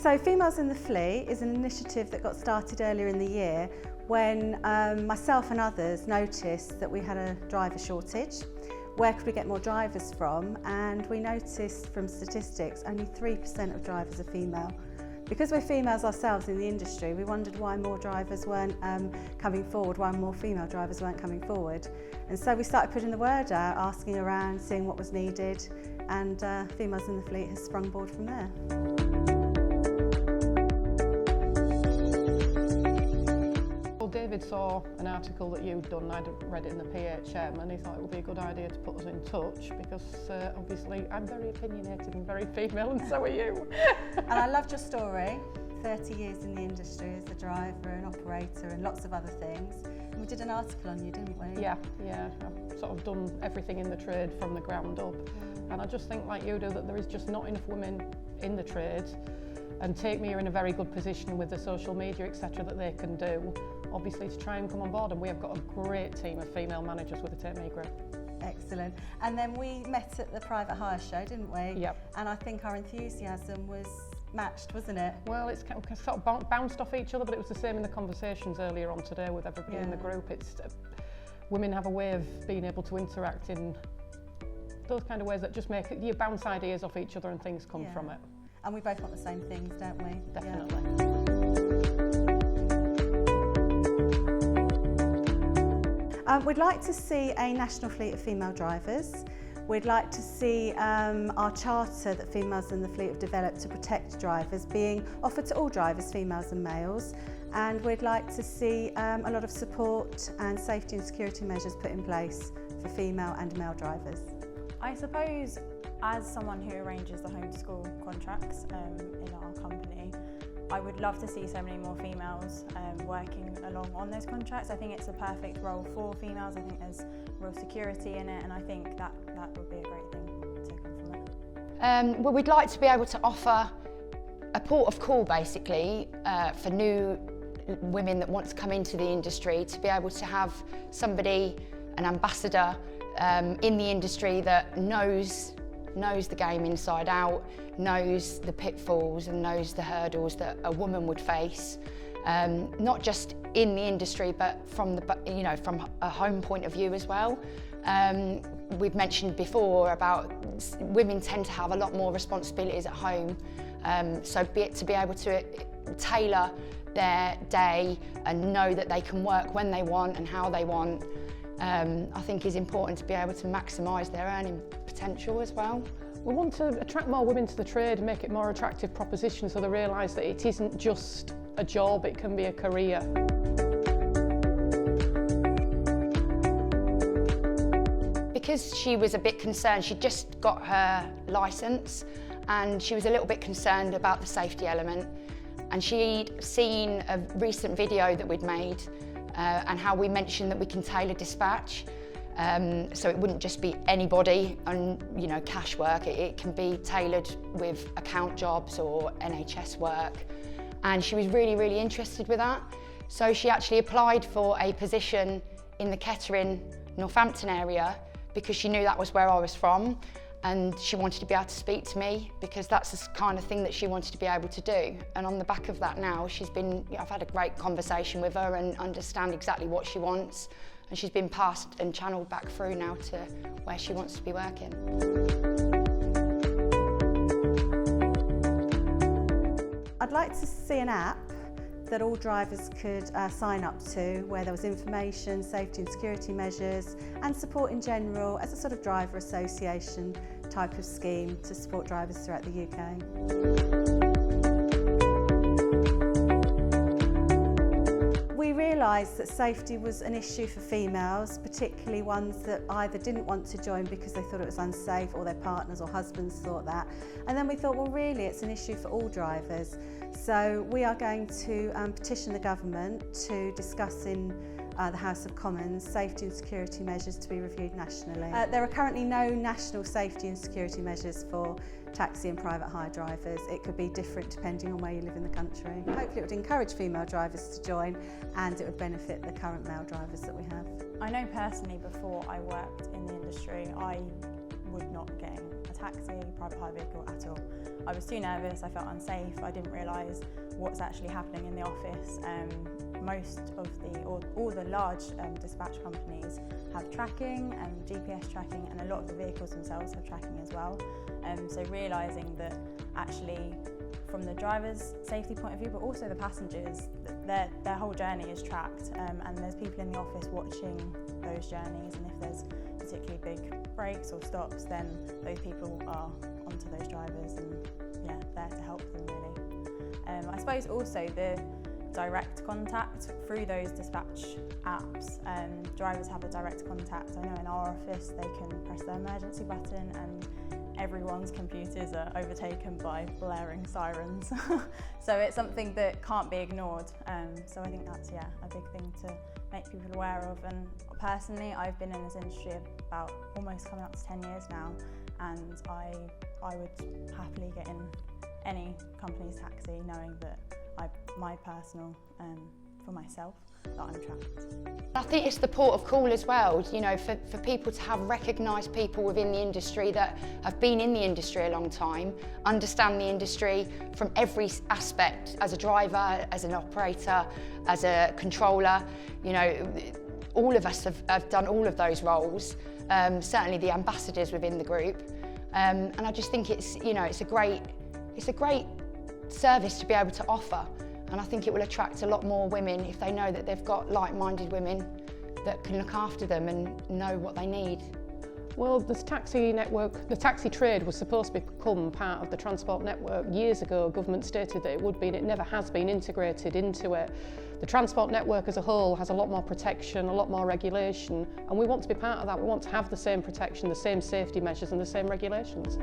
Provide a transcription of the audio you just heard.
So Females in the Fleet is an initiative that got started earlier in the year when myself and others noticed that we had a driver shortage. Where could we get more drivers from? And we noticed from statistics only 3% of drivers are female. Because we're females ourselves in the industry, we wondered why more drivers weren't coming forward, why more female drivers weren't coming forward. And so we started putting the word out, asking around, seeing what was needed, and Females in the Fleet has sprung board from there. David saw an article that you'd done, I'd read it in the PHM, and he thought it would be a good idea to put us in touch because obviously I'm very opinionated and very female, and so are you. And I loved your story. 30 years in the industry as a driver and operator and lots of other things. And we did an article on you, didn't we? Yeah. I've sort of done everything in the trade from the ground up. And I just think, like you do, that there is just not enough women in the trade. And Take Me are in a very good position with the social media, etc., that they can do, obviously, to try and come on board. And we have got a great team of female managers with the Take Me group. Excellent. And then we met at the private hire show, didn't we? Yep. And I think our enthusiasm was matched, wasn't it? Well, it's sort of bounced off each other, but it was the same in the conversations earlier on today with everybody in the group. It's women have a way of being able to interact in those kind of ways that just make you bounce ideas off each other and things come from it. And we both want the same things, don't we? Definitely. We'd like to see a national fleet of female drivers. We'd like to see our charter that Females in the Fleet have developed to protect drivers being offered to all drivers, females and males. And we'd like to see a lot of support and safety and security measures put in place for female and male drivers. I suppose as someone who arranges the homeschool contracts in our company, I would love to see so many more females working along on those contracts. I think it's a perfect role for females. I think there's real security in it, and I think that would be a great thing to come from it. Well, we'd like to be able to offer a port of call, basically, for new women that want to come into the industry, to be able to have somebody, an ambassador in the industry that knows the game inside out, knows the pitfalls and knows the hurdles that a woman would face, not just in the industry but from from a home point of view as well. We've mentioned before about women tend to have a lot more responsibilities at home, so to be able to tailor their day and know that they can work when they want and how they want, I think is important to be able to maximise their earning potential as well. We want to attract more women to the trade and make it more attractive proposition so they realise that it isn't just a job, it can be a career. Because she was a bit concerned, she'd just got her licence and she was a little bit concerned about the safety element, and she'd seen a recent video that we'd made and how we mentioned that we can tailor dispatch. So it wouldn't just be anybody on cash work, it can be tailored with account jobs or NHS work, and she was really interested with that. So she actually applied for a position in the Kettering, Northampton area because she knew that was where I was from, and she wanted to be able to speak to me because that's the kind of thing that she wanted to be able to do. And on the back of that now, I've had a great conversation with her and understand exactly what she wants, and she's been passed and channeled back through now to where she wants to be working. I'd like to see an app that all drivers could sign up to, where there was information, safety and security measures and support in general as a sort of driver association type of scheme to support drivers throughout the UK. We realised that safety was an issue for females, particularly ones that either didn't want to join because they thought it was unsafe or their partners or husbands thought that. And then we thought, well, really it's an issue for all drivers. So we are going to petition the government to discuss in the House of Commons safety and security measures to be reviewed nationally. There are currently no national safety and security measures for taxi and private hire drivers. It could be different depending on where you live in the country. Hopefully it would encourage female drivers to join, and it would benefit the current male drivers that we have. I know personally before I worked in the industry I would not get a taxi taxi, private hire vehicle at all. I was too nervous, I felt unsafe, I didn't realise what's actually happening in the office. All the large dispatch companies have tracking and GPS tracking, and a lot of the vehicles themselves have tracking as well. So realising that actually from the driver's safety point of view, but also the passengers, their whole journey is tracked, and there's people in the office watching those journeys, and if there's particularly big breaks or stops, then those people are onto those drivers and there to help them really. I suppose also the direct contact through those dispatch apps. Drivers have a direct contact. I know in our office they can press the emergency button and everyone's computers are overtaken by blaring sirens. So it's something that can't be ignored. So I think that's a big thing to make people aware of. And personally, I've been in this industry about almost coming up to 10 years now, and I would happily get in any company's taxi knowing that my personal, for myself, that I'm tracked. I think it's the port of call as well, you know, for people to have recognised people within the industry that have been in the industry a long time, understand the industry from every aspect, as a driver, as an operator, as a controller. You know, all of us have done all of those roles, certainly the ambassadors within the group. And I just think it's a great service to be able to offer. And I think it will attract a lot more women if they know that they've got like-minded women that can look after them and know what they need. Well, the taxi network, the taxi trade was supposed to become part of the transport network. Years ago, government stated that it would be, and it never has been integrated into it. The transport network as a whole has a lot more protection, a lot more regulation, and we want to be part of that. We want to have the same protection, the same safety measures and the same regulations.